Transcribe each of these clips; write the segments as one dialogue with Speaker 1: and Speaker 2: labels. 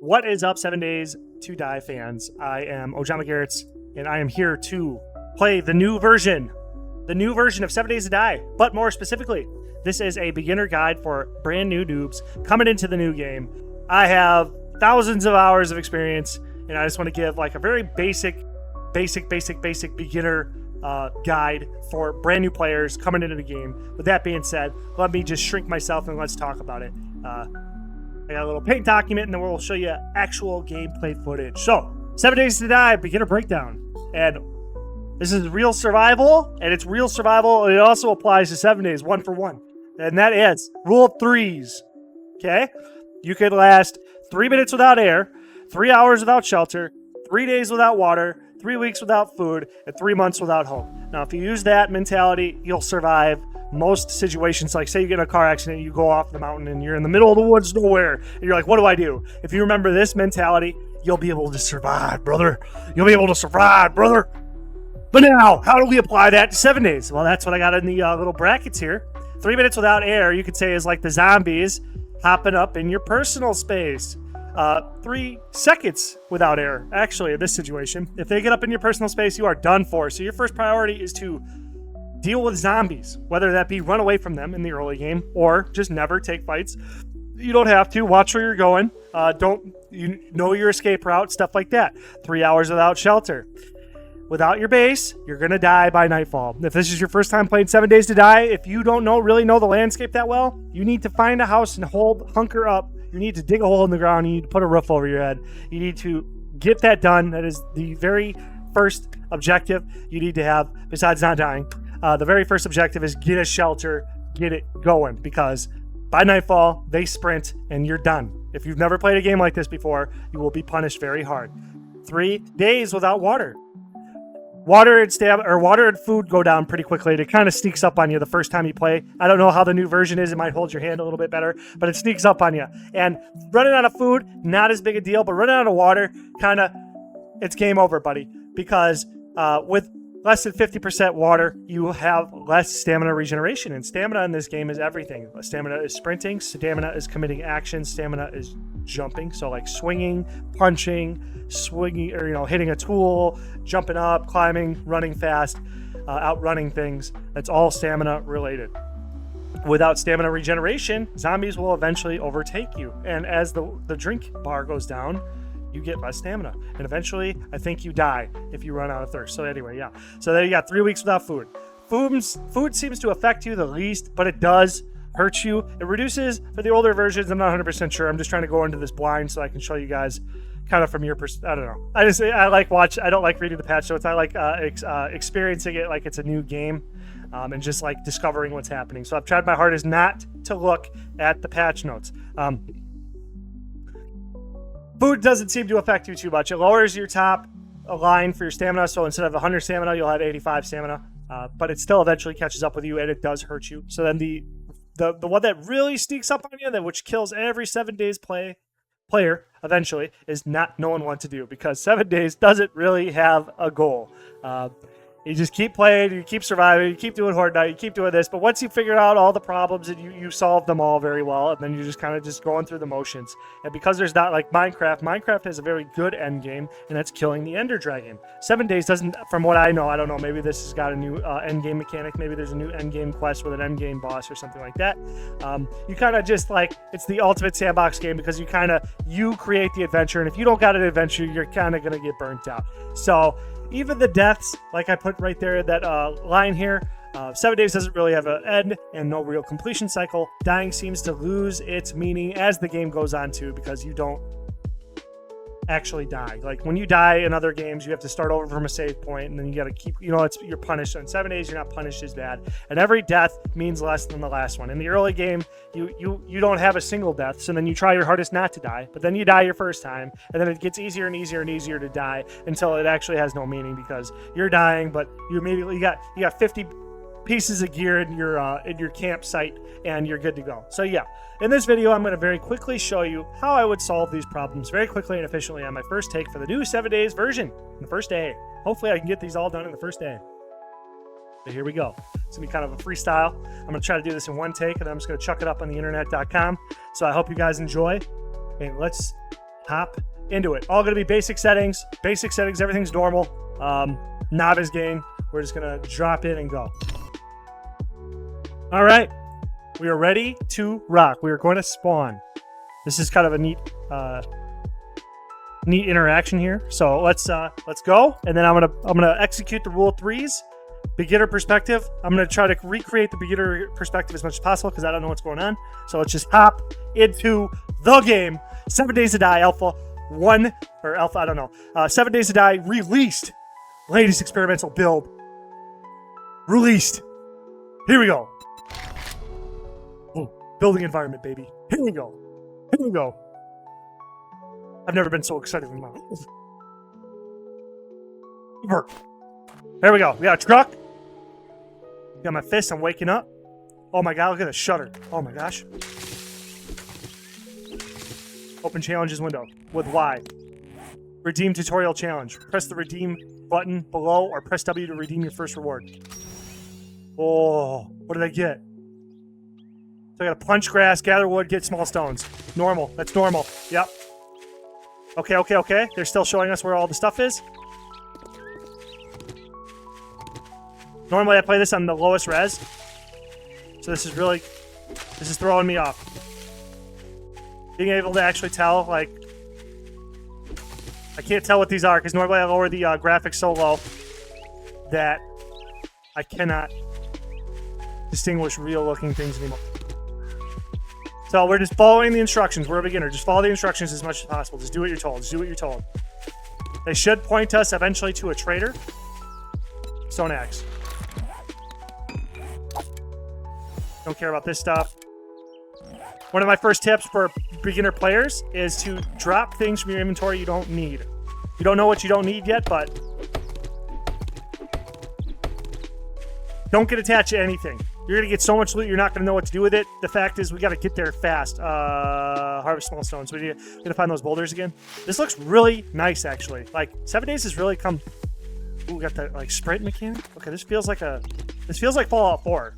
Speaker 1: What is up, 7 Days to Die fans? I am Ojama Garretts, and I am here to play the new version of 7 Days to Die. But more specifically, this is a beginner guide for brand new noobs coming into the new game. I have thousands of hours of experience, and I just want to give like a very basic beginner guide for brand new players coming into the game. With that being said, let me just shrink myself and let's talk about it. I got a little paint document, and then we'll show you actual gameplay footage. So, 7 Days to Die, beginner breakdown. And this is real survival, and it's real survival, and it also applies to 7 days, 1 for 1. And that is rule of threes. Okay? You could last 3 minutes without air, 3 hours without shelter, 3 days without water, 3 weeks without food, and 3 months without hope. Now, if you use that mentality, you'll survive most situations. Like, say you get in a car accident, you go off the mountain, and you're in the middle of the woods nowhere, and you're like, what do I do? If you remember this mentality, you'll be able to survive, brother. You'll be able to survive, brother. But now, how do we apply that to 7 days? Well, that's what I got in the little brackets here. 3 minutes without air, you could say, is like the zombies hopping up in your personal space. 3 seconds without air, actually, in this situation. If they get up in your personal space, you are done for. So your first priority is to deal with zombies, whether that be run away from them in the early game or just never take fights. You don't have to. Watch where you're going. You know your escape route, stuff like that. 3 hours without shelter. Without your base, you're going to die by nightfall. If this is your first time playing 7 Days to Die, if you don't really know the landscape that well, you need to find a house and hunker up. You need to dig a hole in the ground. You need to put a roof over your head. You need to get that done. That is the very first objective you need to have, besides not dying. The very first objective is get a shelter, get it going, because by nightfall, they sprint and you're done. If you've never played a game like this before, you will be punished very hard. 3 days without water. Water and food go down pretty quickly. It kind of sneaks up on you the first time you play. I don't know how the new version is. It might hold your hand a little bit better, but it sneaks up on you. And running out of food, not as big a deal, but running out of water, it's game over, buddy. Because with less than 50% water, you have less stamina regeneration. And stamina in this game is everything. Stamina is sprinting. Stamina is committing action. Stamina is jumping. So like swinging, punching, or hitting a tool, jumping up, climbing, running fast, outrunning things. That's all stamina related. Without stamina regeneration, zombies will eventually overtake you. And as the drink bar goes down, you get less stamina. And eventually, I think you die if you run out of thirst. So anyway, yeah. So there you got 3 weeks without food. Food seems to affect you the least, but it does hurt you. It reduces for the older versions. I'm not 100% sure. I'm just trying to go into this blind so I can show you guys kind of from your perspective. I don't know. I don't like reading the patch notes. I like experiencing it like it's a new game. And just like discovering what's happening. So I've tried my hardest not to look at the patch notes. Food doesn't seem to affect you too much. It lowers your top line for your stamina. So instead of 100 stamina, you'll have 85 stamina. But it still eventually catches up with you, and it does hurt you. So then the one that really sneaks up on you, which kills every 7 days player eventually, is not knowing what to do, because 7 days doesn't really have a goal. You just keep playing, you keep surviving, you keep doing Horde Night, you keep doing this. But once you figure out all the problems and you solve them all very well, and then you're just kind of just going through the motions. And because there's not like Minecraft has a very good end game, and that's killing the Ender Dragon. 7 days doesn't, from what I know, I don't know, maybe this has got a new end game mechanic. Maybe there's a new end game quest with an end game boss or something like that. You kind of just like, it's the ultimate sandbox game, because you create the adventure. And if you don't got an adventure, you're kind of going to get burnt out. So even the deaths, like I put right there, that line here, 7 days doesn't really have an end and no real completion cycle. Dying seems to lose its meaning as the game goes on too, because you don't actually die. Like when you die in other games, you have to start over from a save point, and then you got to keep, you're punished. In 7 days, you're not punished as bad, and every death means less than the last one. In the early game, you don't have a single death, so then you try your hardest not to die, but then you die your first time, and then it gets easier and easier and easier to die until it actually has no meaning, because you're dying, but you got 50 pieces of gear in your campsite, and you're good to go. So yeah, in this video, I'm going to very quickly show you how I would solve these problems very quickly and efficiently on my first take for the new 7 days version, the first day. Hopefully I can get these all done in the first day. So here we go. It's going to be kind of a freestyle. I'm going to try to do this in one take, and I'm just going to chuck it up on the internet.com. So I hope you guys enjoy, and let's hop into it. All going to be basic settings. Basic settings, everything's normal. Novice game. We're just going to drop in and go. All right. We are ready to rock. We are going to spawn. This is kind of a neat interaction here. So let's go. And then I'm gonna execute the rule of threes. Beginner perspective. I'm gonna try to recreate the beginner perspective as much as possible because I don't know what's going on. So let's just hop into the game. 7 Days to Die Alpha 1 or Alpha, I don't know. 7 Days to Die released. Latest experimental build. Released. Here we go. Oh, building environment, baby. Here we go. Here we go. I've never been so excited in my life. There we go. We got a truck. Got my fist. I'm waking up. Oh my god, look at the shutter. Oh my gosh. Open challenges window with Y. Redeem tutorial challenge. Press the redeem button below or press W to redeem your first reward. Oh, what did I get? So I got to punch grass, gather wood, get small stones. Normal. That's normal. Yep. Okay. They're still showing us where all the stuff is. Normally I play this on the lowest res. So this is throwing me off. Being able to actually tell, like, I can't tell what these are because normally I lower the graphics so low that I cannot distinguish real looking things anymore. So we're just following the instructions. We're a beginner. Just follow the instructions as much as possible. Just do what you're told. Just do what you're told. They should point us eventually to a trader. Stone axe. Don't care about this stuff. One of my first tips for beginner players is to drop things from your inventory you don't need. You don't know what you don't need yet, but don't get attached to anything. You're going to get so much loot, you're not going to know what to do with it. The fact is, we got to get there fast. Harvest small stones. We need to find those boulders again. This looks really nice, actually. Like, 7 Days has really come... Ooh, we got that, like, sprint mechanic. Okay, this feels like Fallout 4.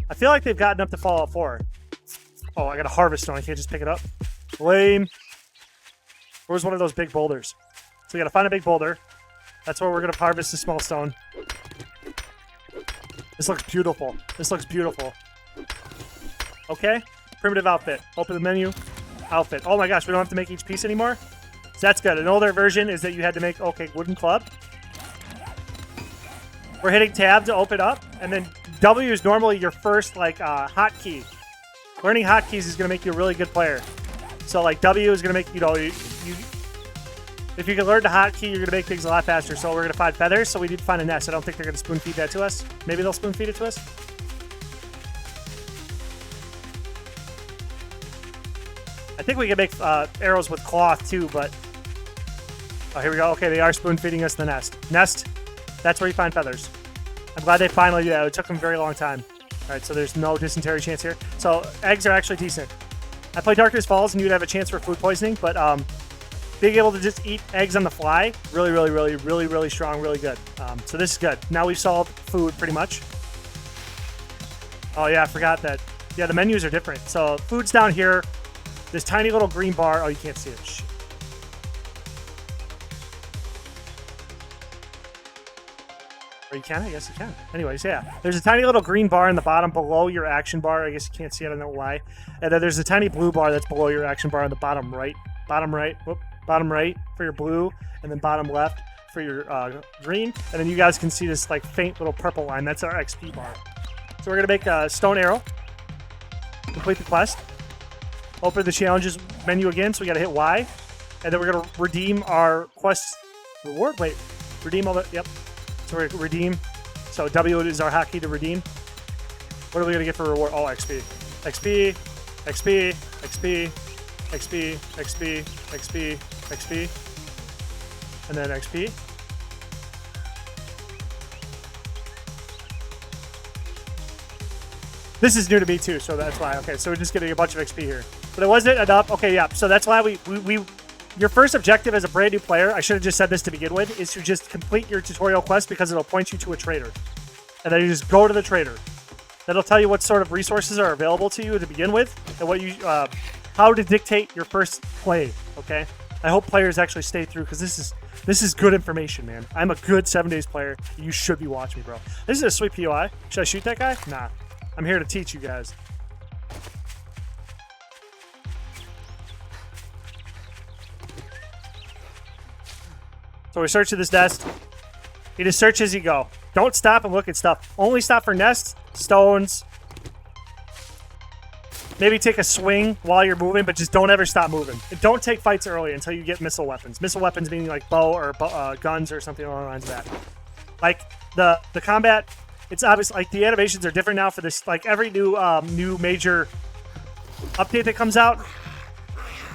Speaker 1: I feel like they've gotten up to Fallout 4. Oh, I got a harvest stone. I can't just pick it up. Lame. Where's one of those big boulders? So we got to find a big boulder. That's where we're going to harvest the small stone. This looks beautiful. This looks beautiful. Okay. Primitive outfit. Open the menu. Outfit. Oh my gosh, we don't have to make each piece anymore? So that's good. An older version is that you had to make, okay, wooden club. We're hitting tab to open up. And then W is normally your first, like, hotkey. Learning hotkeys is going to make you a really good player. So, like, W is going to make, you know, if you can learn the hotkey, you're going to make things a lot faster. So we're going to find feathers, so we need to find a nest. I don't think they're going to spoon feed that to us. Maybe they'll spoon feed it to us. I think we can make arrows with cloth too, but... Oh, here we go. Okay, they are spoon feeding us the nest. Nest, that's where you find feathers. I'm glad they finally did that. It took them a very long time. All right, so there's no dysentery chance here. So eggs are actually decent. I played Darkness Falls, and you'd have a chance for food poisoning, but being able to just eat eggs on the fly, really strong, really good. So this is good. Now we've solved food pretty much. Oh yeah, I forgot that. Yeah, the menus are different. So food's down here. This tiny little green bar. Oh, you can't see it. Shit. Or you can? I guess you can. Anyways, yeah. There's a tiny little green bar in the bottom below your action bar. I guess you can't see it. I don't know why. And then there's a tiny blue bar that's below your action bar on the bottom right. Bottom right for your blue, and then bottom left for your green. And then you guys can see this, like, faint little purple line. That's our XP bar. So we're going to make a stone arrow. Complete the quest. Open the challenges menu again, so we got to hit Y. And then we're going to redeem our quest reward. Wait, redeem all the... Yep. So we're going to redeem. So W is our hotkey to redeem. What are we going to get for reward? Oh, XP. XP. XP. XP. XP. XP. XP. XP. And then XP. This is new to me too, so that's why. Okay, so we're just getting a bunch of XP here. But it wasn't enough. Okay, yeah. So that's why we your first objective as a brand new player, I should have just said this to begin with, is to just complete your tutorial quest because it'll point you to a trader. And then you just go to the trader. That'll tell you what sort of resources are available to you to begin with, and what you how to dictate your first play, okay? I hope players actually stay through because this is good information, man. I'm a good 7 days player. You should be watching me, bro. This is a sweet POI. Should I shoot that guy? Nah. I'm here to teach you guys. So we search to this desk. You just search as you go. Don't stop and look at stuff. Only stop for nests, stones. Maybe take a swing while you're moving, but just don't ever stop moving. And don't take fights early until you get missile weapons. Missile weapons meaning like bow or guns or something along the lines of that. Like the combat, it's obvious. Like the animations are different now for this. Like every new major update that comes out,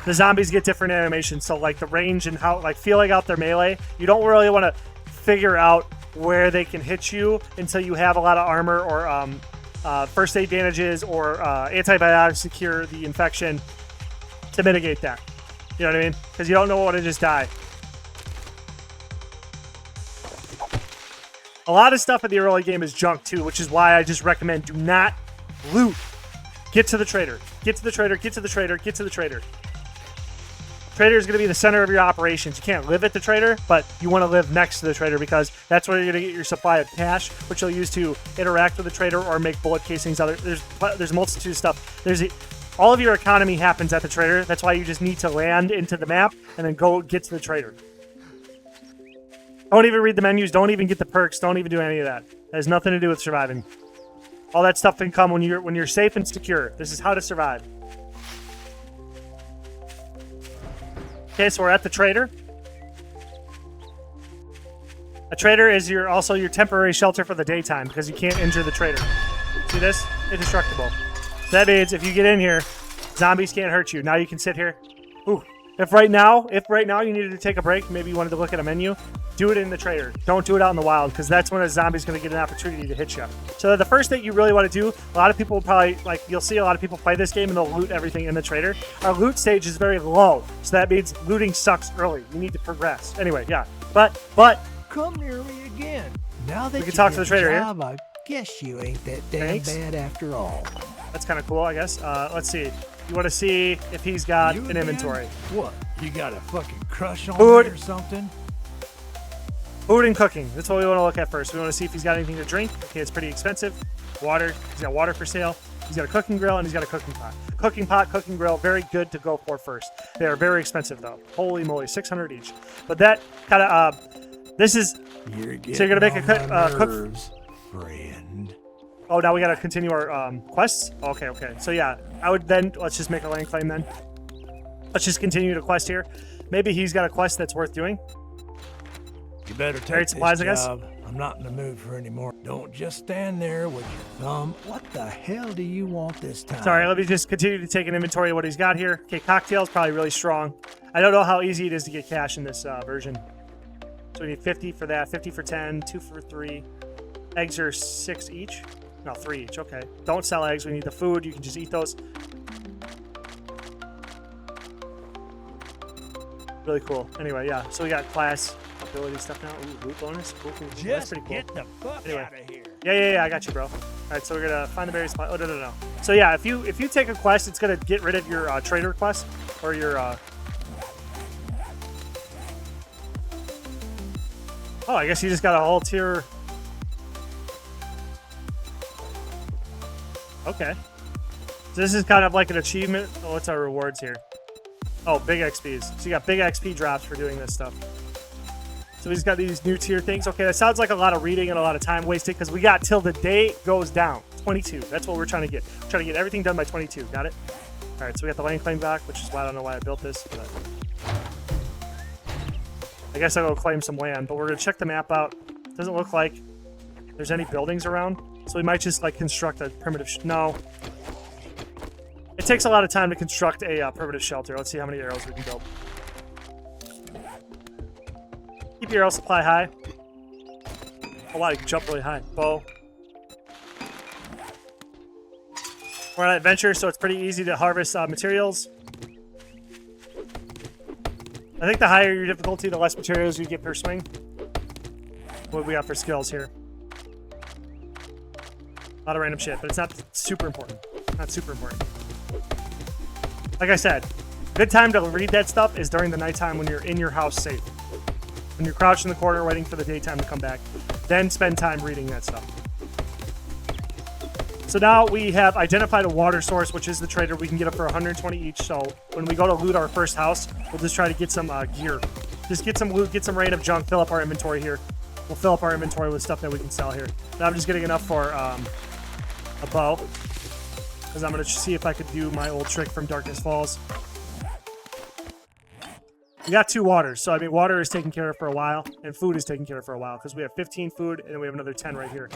Speaker 1: the zombies get different animations. So like the range and how like feeling out their melee, you don't really want to figure out where they can hit you until you have a lot of armor or first aid bandages or antibiotics to cure the infection to mitigate that. You know what I mean? Because you don't know what to just die. A lot of stuff in the early game is junk too, which is why I just recommend do not loot. Get to the trader. Get to the trader. Get to the trader. Get to the trader. Trader is going to be the center of your operations. You can't live at the trader, but you want to live next to the trader because that's where you're going to get your supply of cash, which you'll use to interact with the trader or make bullet casings. There's a multitude of stuff. All of your economy happens at the trader. That's why you just need to land into the map and then go get to the trader. Don't even read the menus. Don't even get the perks. Don't even do any of that. That has nothing to do with surviving. All that stuff can come when you're safe and secure. This is how to survive. Okay, so we're at the trader. A trader is also your temporary shelter for the daytime because you can't injure the trader. See this? Indestructible. So that means if you get in here, zombies can't hurt you. Now you can sit here. Ooh. If right now you needed to take a break, maybe you wanted to look at a menu, do it in the trader. Don't do it out in the wild because that's when a zombie's going to get an opportunity to hit you. So the first thing you really want to do, a lot of people will probably, like, you'll see a lot of people play this game and they'll loot everything in the trader. Our loot stage is very low, so that means looting sucks early. You need to progress. Anyway, yeah. But
Speaker 2: come near me again. Now that
Speaker 1: we can talk to the trader here.
Speaker 2: I guess you ain't that damn bad after all.
Speaker 1: That's kind of cool, I guess. Let's see. You want to see if he's got an inventory.
Speaker 2: What? You got a fucking crush on
Speaker 1: Food.
Speaker 2: me or something?
Speaker 1: Food and cooking. That's what we want to look at first. We want to see if he's got anything to drink. Okay, it's pretty expensive. Water. He's got water for sale. He's got a cooking grill and he's got a cooking pot. Cooking pot, cooking grill, very good to go for first. They are very expensive though. Holy moly, 600 each. But that kind of this is. So you're gonna make a cook.
Speaker 2: Friend.
Speaker 1: Oh, now we gotta continue our quests. Okay. So yeah, I would then let's just make a land claim then. Let's just continue to quest here. Maybe he's got a quest that's worth doing.
Speaker 2: You better take
Speaker 1: supplies,
Speaker 2: this
Speaker 1: I guess.
Speaker 2: job. I'm not in the mood for any more. Don't just stand there with your thumb. What the hell do you want this time?
Speaker 1: Sorry, let me just continue to take an inventory of what he's got here. Okay, cocktail's probably really strong. I don't know how easy it is to get cash in this version. So we need 50 for that, 50 for 10, 2 for 3. Eggs are 6 each. No, 3 each. Okay. Don't sell eggs. We need the food. You can just eat those. Really cool. Anyway, yeah. So we got class ability stuff now. Ooh, loot bonus. Cool. That's pretty cool.
Speaker 2: Get the fuck out of here.
Speaker 1: Yeah. I got you, bro. All right, so we're gonna find the berry spot. Oh no. So yeah, if you take a quest, it's gonna get rid of your trader quest or your. Oh, I guess you just got a whole tier. Okay. So this is kind of like an achievement. Oh, what's our rewards here? Oh, big XPs. So you got big XP drops for doing this stuff. So he's got these new tier things. Okay, that sounds like a lot of reading and a lot of time wasted because we got till the day goes down. 22. That's what we're trying to get. We're trying to get everything done by 22. Got it? All right, so we got the land claim back, which is why I don't know why I built this. But I guess I'll go claim some land, but we're going to check the map out. Doesn't look like there's any buildings around. So we might just like construct a primitive. No. It takes a lot of time to construct a primitive shelter. Let's see how many arrows we can build. Keep your arrow supply high. Oh wow, you can jump really high. Bow. We're on an adventure, so it's pretty easy to harvest materials. I think the higher your difficulty, the less materials you get per swing. What do we got for skills here? A lot of random shit, but it's not super important. Not super important. Like I said, Good time to read that stuff is during the nighttime when you're in your house safe. When you're crouched in the corner waiting for the daytime to come back. Then spend time reading that stuff. So now we have identified a water source, which is the trader. We can get it for 120 each. So when we go to loot our first house, we'll just try to get some gear. Just get some loot, get some random junk, fill up our inventory here. We'll fill up our inventory with stuff that we can sell here. Now I'm just getting enough for a bow. Because I'm going to see if I could do my old trick from Darkness Falls. We got 2 waters. So, I mean, water is taken care of for a while. And food is taken care of for a while. Because we have 15 food, and then we have another 10 right here.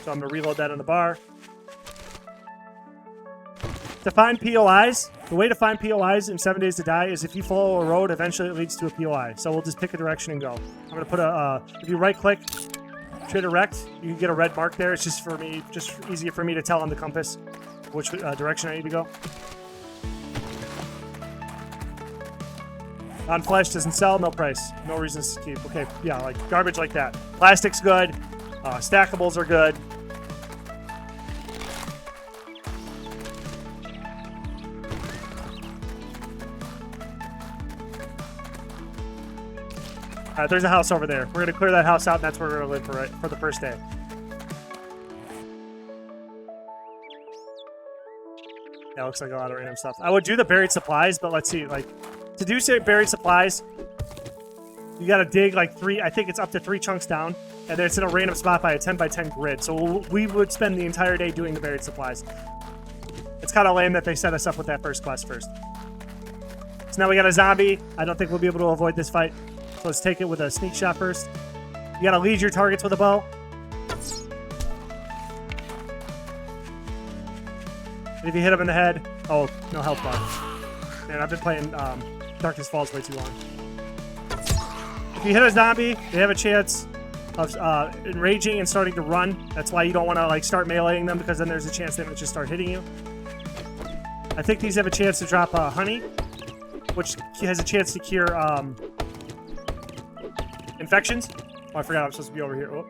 Speaker 1: So I'm going to reload that on the bar. To find POIs, the way to find POIs in 7 Days to Die is if you follow a road, eventually it leads to a POI. So we'll just pick a direction and go. I'm going to put if you right-click, Trader Rect, you can get a red mark there. It's just for me, just easier for me to tell on the compass which direction I need to go. On flesh doesn't sell, no price, no reasons to keep. Okay, yeah, like garbage like that. Plastic's good, stackables are good. All right, there's a house over there. We're going to clear that house out, and that's where we're going to live for the first day. Yeah, looks like a lot of random stuff. I would do the buried supplies, but let's see. Like, to do buried supplies, you got to dig like 3, I think it's up to 3 chunks down, and then it's in a random spot by a 10 by 10 grid. So we would spend the entire day doing the buried supplies. It's kind of lame that they set us up with that first quest first. So now we got a zombie. I don't think we'll be able to avoid this fight. So let's take it with a sneak shot first. You gotta lead your targets with a bow. And if you hit them in the head, oh, no health bar. Man, I've been playing Darkness Falls way too long. If you hit a zombie, they have a chance of enraging and starting to run. That's why you don't want to like start meleeing them, because then there's a chance they might just start hitting you. I think these have a chance to drop honey, which has a chance to cure infections. Oh, I forgot I'm supposed to be over here. Oh.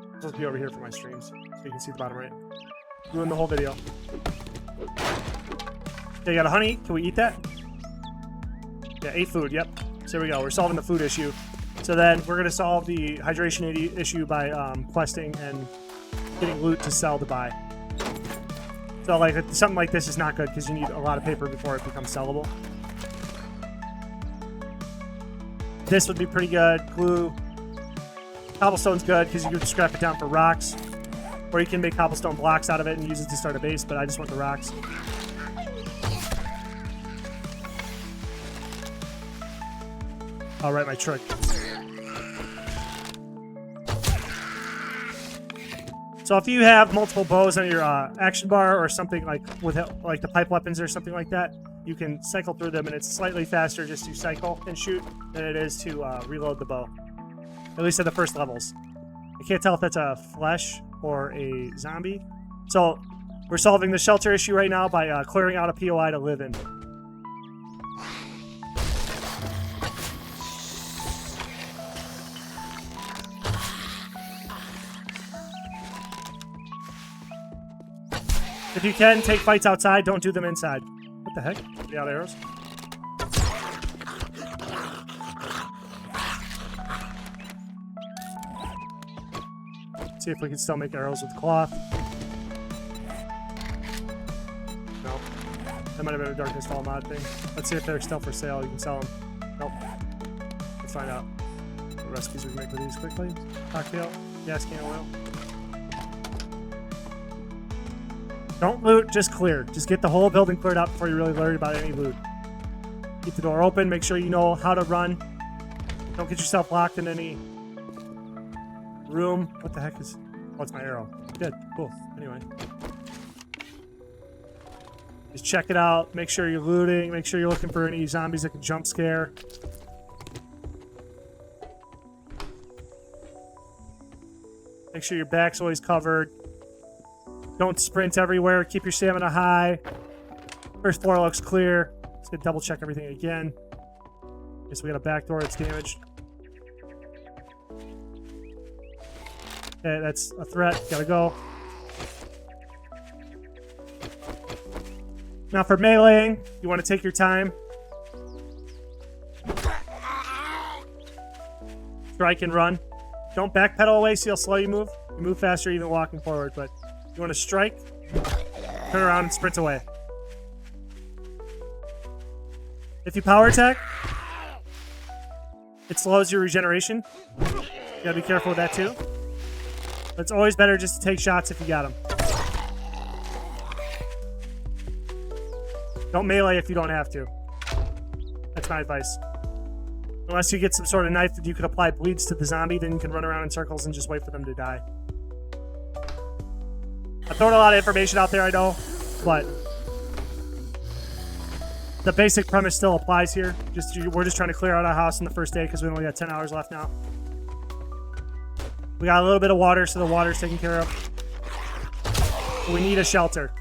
Speaker 1: I'm supposed to be over here for my streams, so you can see the bottom right. Doing the whole video. Okay, you got a honey. Can we eat that? Yeah, 8 food. Yep. So here we go. We're solving the food issue. So then we're going to solve the hydration issue by questing and getting loot to sell to buy. So like something like this is not good because you need a lot of paper before it becomes sellable. This would be pretty good. Glue. Cobblestone's good because you can scrap it down for rocks. Or you can make cobblestone blocks out of it and use it to start a base, but I just want the rocks. I'll write my trick. So if you have multiple bows on your action bar or something like with like the pipe weapons or something like that, you can cycle through them, and it's slightly faster just to cycle and shoot than it is to reload the bow. At least at the first levels. I can't tell if that's a flesh or a zombie. So we're solving the shelter issue right now by clearing out a POI to live in. If you can, take fights outside. Don't do them inside. What the heck? Get out arrows. See if we can still make arrows with cloth. No. That might have been a Darkness Fall mod thing. Let's see if they're still for sale. You can sell them. Nope. Let's find out what recipes we can make with these quickly. Cocktail. Gas can oil. Don't loot, just clear. Just get the whole building cleared out before you're really worried about any loot. Keep the door open. Make sure you know how to run. Don't get yourself locked in any room. What the heck is... Oh, it's my arrow. Good. Cool. Anyway. Just check it out. Make sure you're looting. Make sure you're looking for any zombies that can jump scare. Make sure your back's always covered. Don't sprint everywhere. Keep your stamina high. First floor looks clear. Let's get double check everything again. Okay, so we got a back door that's damaged. Okay, that's a threat. Gotta go. Now for meleeing, you want to take your time. Strike and run. Don't backpedal away, see how slow you move? You move faster even walking forward, but you want to strike, turn around, and sprint away. If you power attack, it slows your regeneration. You gotta be careful with that too. But it's always better just to take shots if you got them. Don't melee if you don't have to. That's my advice. Unless you get some sort of knife that you can apply bleeds to the zombie, then you can run around in circles and just wait for them to die. I'm throwing a lot of information out there, I know, but the basic premise still applies here. We're just trying to clear out our house on the first day because we only got 10 hours left now. We got a little bit of water, so the water's taken care of. But we need a shelter.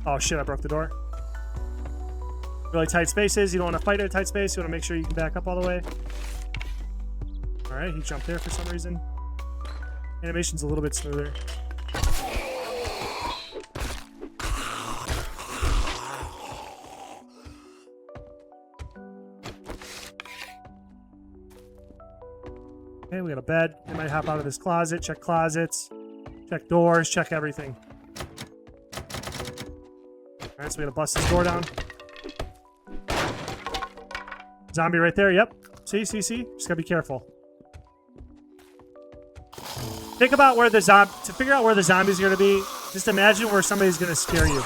Speaker 1: Oh shit, I broke the door. Really tight spaces. You don't want to fight at a tight space. You want to make sure you can back up all the way. Alright, he jumped there for some reason. Animation's a little bit smoother. Okay, we got a bed. We might hop out of this closet, check closets, check doors, check everything. Alright, so we gotta bust this door down. Zombie right there, yep. See? Just gotta be careful. Think about where the to figure out where the zombies are gonna be, just imagine where somebody's gonna scare you.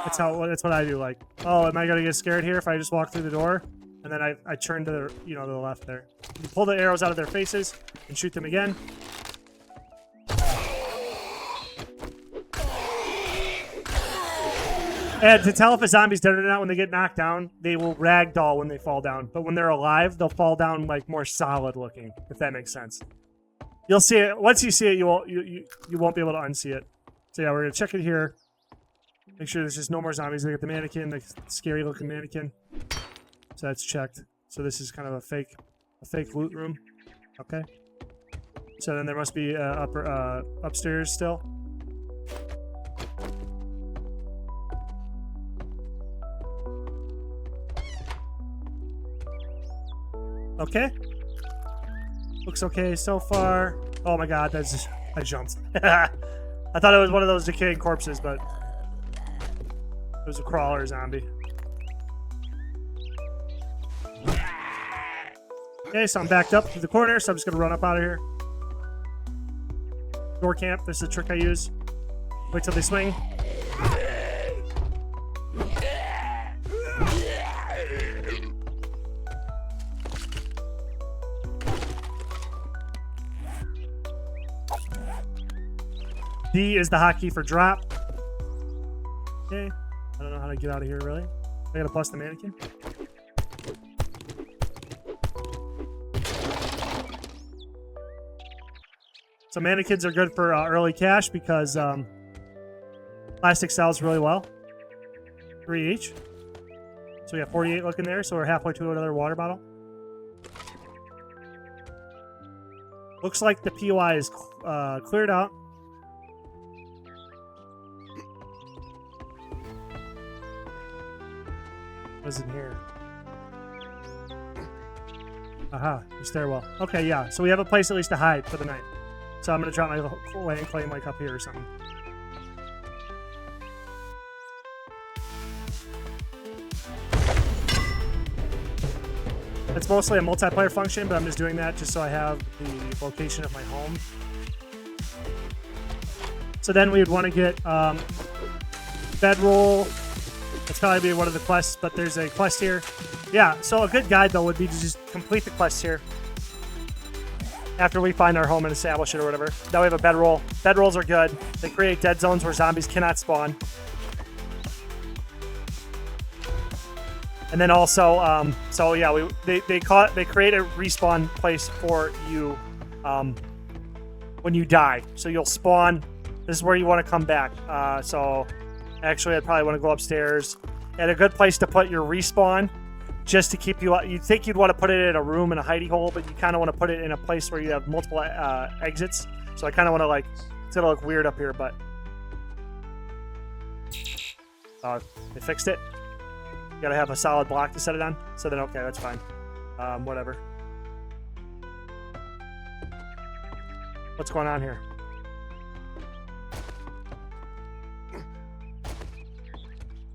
Speaker 1: That's what I do. Like, oh, am I gonna get scared here if I just walk through the door? And then I turn to the, to the left there. You pull the arrows out of their faces and shoot them again. And to tell if a zombie's dead or not, when they get knocked down, they will ragdoll when they fall down. But when they're alive, they'll fall down like more solid looking, if that makes sense. You'll see it. Once you see it, you won't be able to unsee it. So yeah, we're gonna check it here. Make sure there's just no more zombies. They get the mannequin, the scary looking mannequin. So that's checked. So this is kind of a fake loot room. Okay. So then there must be upstairs still. Okay. Looks okay so far. Oh my god, I jumped. I thought it was one of those decaying corpses, but it was a crawler zombie. Okay, so I'm backed up to the corner, so I'm just gonna run up out of here. Door camp, this is a trick I use. Wait till they swing. D is the hotkey for drop. Okay, I don't know how to get out of here really. I gotta bust the mannequin. So mannequins are good for early cash because plastic sells really well. 3 each. So we have 48 looking there, so we're halfway to another water bottle. Looks like the POI is cleared out. What's in here? Aha, the stairwell. Okay, yeah. So we have a place at least to hide for the night. So I'm gonna drop my land claim like up here or something. It's mostly a multiplayer function, but I'm just doing that just so I have the location of my home. So then we would want to get bedroll. That's probably be one of the quests, but there's a quest here. Yeah, so a good guide though would be to just complete the quest here after we find our home and establish it or whatever. Now we have a bedroll. Bedrolls are good. They create dead zones where zombies cannot spawn. And then also, so yeah, they create a respawn place for you when you die. So you'll spawn. This is where you want to come back. So actually, I'd probably want to go upstairs. And a good place to put your respawn, just to keep you out. You'd think you'd want to put it in a room in a hidey hole, but you kind of want to put it in a place where you have multiple exits. So I kind of want to like It's gonna look weird up here, but they fixed it. You gotta have a solid block to set it on. So then, okay, that's fine. Whatever. What's going on here?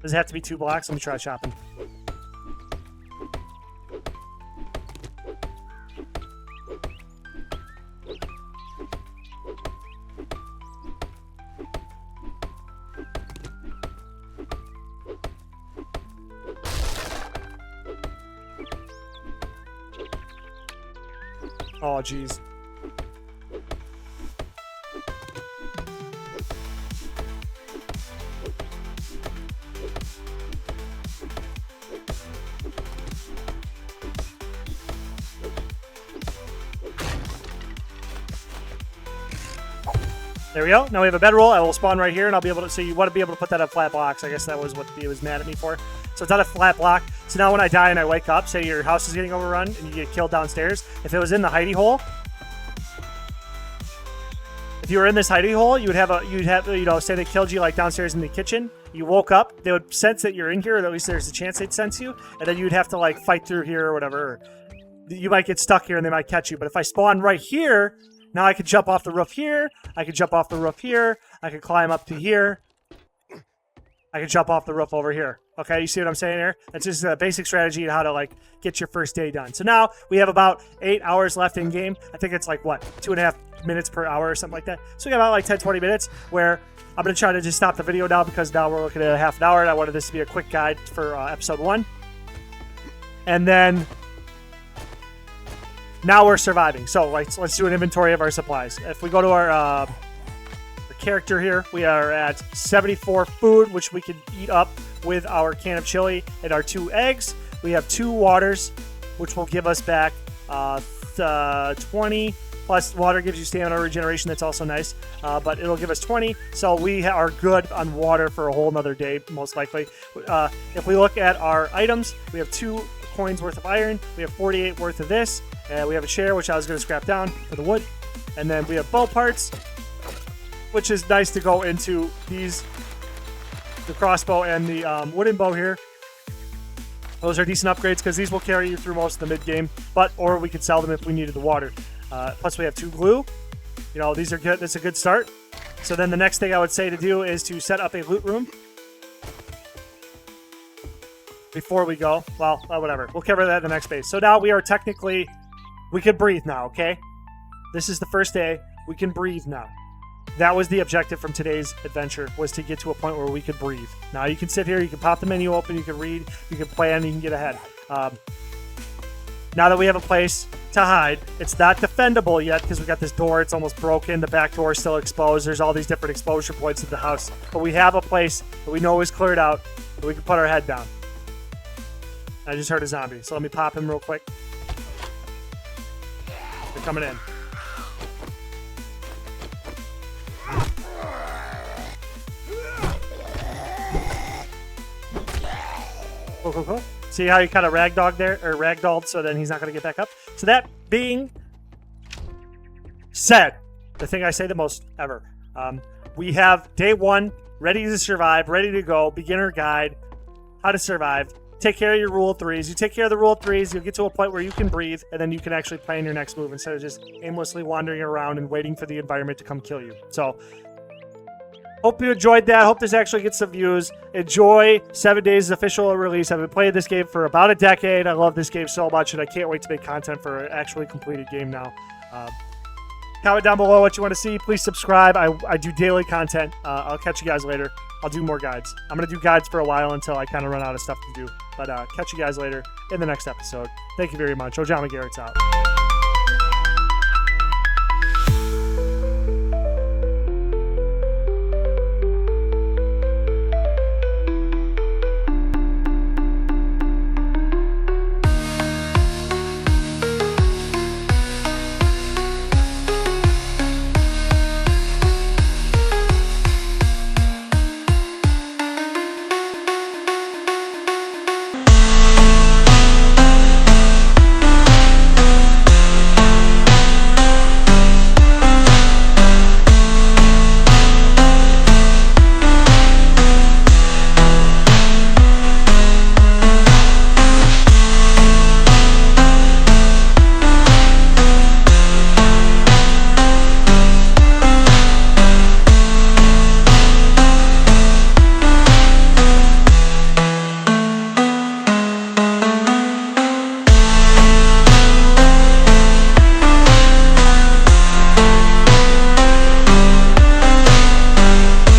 Speaker 1: Does it have to be 2 blocks? Let me try chopping. Oh, geez. There we go. Now we have a bedroll. I will spawn right here, and I'll be able to. So you want to be able to put that on flat blocks. I guess that was what he was mad at me for. So it's on a flat block. So now when I die and I wake up, say your house is getting overrun and you get killed downstairs. If it was in the hidey hole, if you were in this hidey hole, you'd have you know, say they killed you like downstairs in the kitchen. You woke up, they would sense that you're in here, or at least there's a chance they'd sense you, and then you'd have to like fight through here or whatever. You might get stuck here and they might catch you. But if I spawn right here. Now I could jump off the roof here. I could jump off the roof here. I could climb up to here. I could jump off the roof over here. Okay, you see what I'm saying here? That's just a basic strategy on how to like get your first day done. So now we have about 8 hours left in game. I think it's like what, 2.5 minutes per hour or something like that. So we got about like 10-20 minutes where I'm gonna try to just stop the video now because now we're looking at a half an hour and I wanted this to be a quick guide for episode 1. And then now we're surviving. So let's do an inventory of our supplies. If we go to our character here, we are at 74 food, which we can eat up with our can of chili and our 2 eggs. We have 2 waters, which will give us back 20. Plus, water gives you stamina regeneration. That's also nice, but it'll give us 20. So we are good on water for a whole nother day, most likely. If we look at our items, we have 2 coins worth of iron. We have 48 worth of this. We have a chair, which I was going to scrap down for the wood. And then we have bow parts, which is nice to go into these, the crossbow and the wooden bow here. Those are decent upgrades because these will carry you through most of the mid-game, or we could sell them if we needed the water. Plus we have 2 glue. You know, these are good. That's a good start. So then the next thing I would say to do is to set up a loot room. Before we go, well, whatever. We'll cover that in the next phase. So now we are technically, we can breathe now, okay? This is the first day. We can breathe now. That was the objective from today's adventure, was to get to a point where we could breathe. Now you can sit here, you can pop the menu open, you can read, you can plan, you can get ahead. Now that we have a place to hide, it's not defendable yet because we got this door, it's almost broken, the back door is still exposed, there's all these different exposure points of the house. But we have a place that we know is cleared out, that we can put our head down. I just heard a zombie, so let me pop him real quick. They're coming in. Cool. See how you kind of ragdolled, so then he's not going to get back up? So that being said, the thing I say the most ever, we have day 1 ready to survive, ready to go, beginner guide, how to survive. Take care of your rule of 3s. You take care of the rule of 3s, you'll get to a point where you can breathe, and then you can actually plan your next move instead of just aimlessly wandering around and waiting for the environment to come kill you. So, hope you enjoyed that. Hope this actually gets some views. Enjoy 7 Days' official release. I've been playing this game for about a decade. I love this game so much, and I can't wait to make content for an actually completed game now. Comment down below what you want to see. Please subscribe. I do daily content. I'll catch you guys later. I'll do more guides. I'm going to do guides for a while until I kind of run out of stuff to do. But catch you guys later in the next episode. Thank you very much. Ojama Garrett's out.